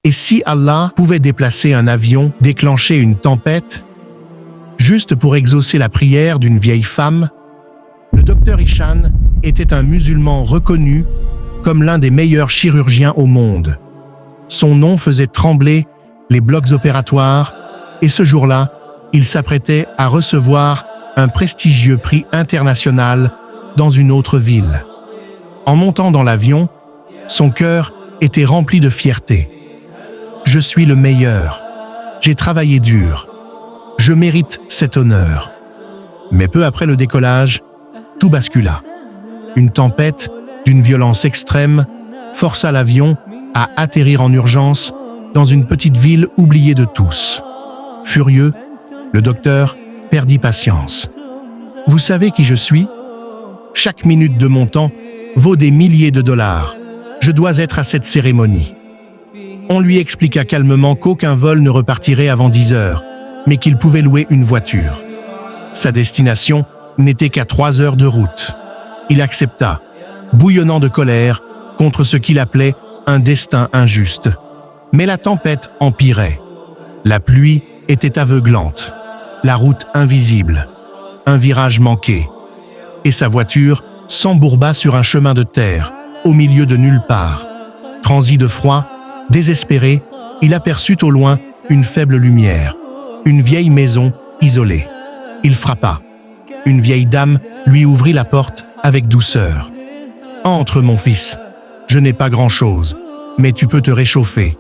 Et si Allah pouvait déplacer un avion, déclencher une tempête, juste pour exaucer la prière d'une vieille femme? Le docteur Ishan était un musulman reconnu comme l'un des meilleurs chirurgiens au monde. Son nom faisait trembler les blocs opératoires et ce jour-là, il s'apprêtait à recevoir un prestigieux prix international dans une autre ville. En montant dans l'avion, son cœur était rempli de fierté. « Je suis le meilleur. J'ai travaillé dur. Je mérite cet honneur. » Mais peu après le décollage, tout bascula. Une tempête d'une violence extrême força l'avion à atterrir en urgence dans une petite ville oubliée de tous. Furieux, le docteur perdit patience. « Vous savez qui je suis? Chaque minute de mon temps vaut des milliers de dollars. Je dois être à cette cérémonie. » On lui expliqua calmement qu'aucun vol ne repartirait avant 10 heures, mais qu'il pouvait louer une voiture. Sa destination n'était qu'à 3 heures de route. Il accepta, bouillonnant de colère contre ce qu'il appelait un destin injuste. Mais la tempête empirait. La pluie était aveuglante, la route invisible, un virage manqué. Et sa voiture s'embourba sur un chemin de terre, au milieu de nulle part. Transi de froid, désespéré, il aperçut au loin une faible lumière, une vieille maison isolée. Il frappa. Une vieille dame lui ouvrit la porte avec douceur. « Entre, mon fils. Je n'ai pas grand-chose, mais tu peux te réchauffer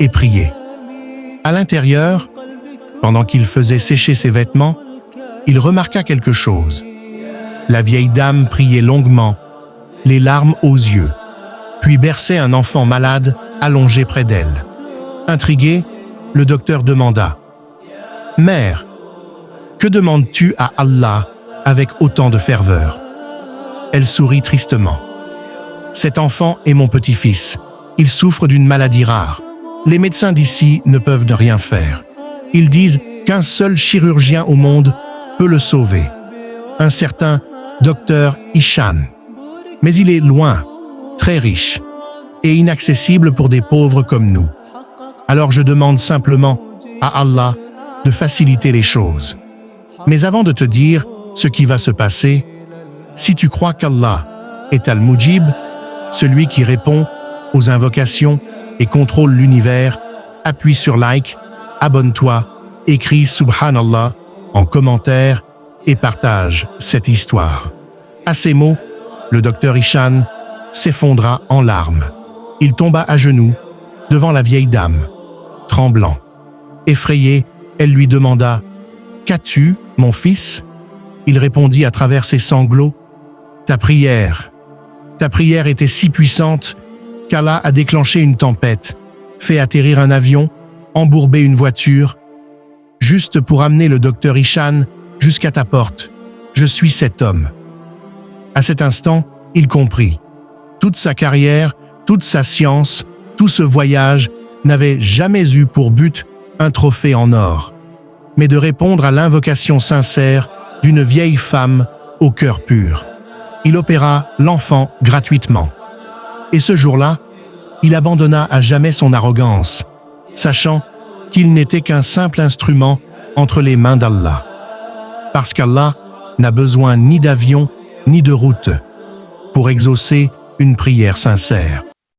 et prier. » À l'intérieur, pendant qu'il faisait sécher ses vêtements, il remarqua quelque chose. La vieille dame priait longuement, les larmes aux yeux, puis berçait un enfant malade allongé près d'elle. Intrigué, le docteur demanda « Mère, que demandes-tu à Allah avec autant de ferveur ?» Elle sourit tristement. « Cet enfant est mon petit-fils. Il souffre d'une maladie rare. Les médecins d'ici ne peuvent de rien faire. Ils disent qu'un seul chirurgien au monde peut le sauver. Un certain docteur Ishan. Mais il est loin, très riche et inaccessible pour des pauvres comme nous. Alors je demande simplement à Allah de faciliter les choses. Mais avant de te dire ce qui va se passer, si tu crois qu'Allah est Al-Mujib, celui qui répond aux invocations et contrôle l'univers, appuie sur like, abonne-toi, écris Subhanallah en commentaire et partage cette histoire. À ces mots, le docteur Ishan s'effondra en larmes. Il tomba à genoux devant la vieille dame, tremblant. Effrayée, elle lui demanda « Qu'as-tu, mon fils ?» Il répondit à travers ses sanglots « Ta prière était si puissante qu'Allah a déclenché une tempête, fait atterrir un avion, embourbé une voiture, juste pour amener le docteur Ishan jusqu'à ta porte. Je suis cet homme. » À cet instant, il comprit. Toute sa carrière, toute sa science, tout ce voyage n'avait jamais eu pour but un trophée en or, mais de répondre à l'invocation sincère d'une vieille femme au cœur pur. Il opéra l'enfant gratuitement. Et ce jour-là, il abandonna à jamais son arrogance, sachant qu'il n'était qu'un simple instrument entre les mains d'Allah. Parce qu'Allah n'a besoin ni d'avion ni de route pour exaucer une prière sincère.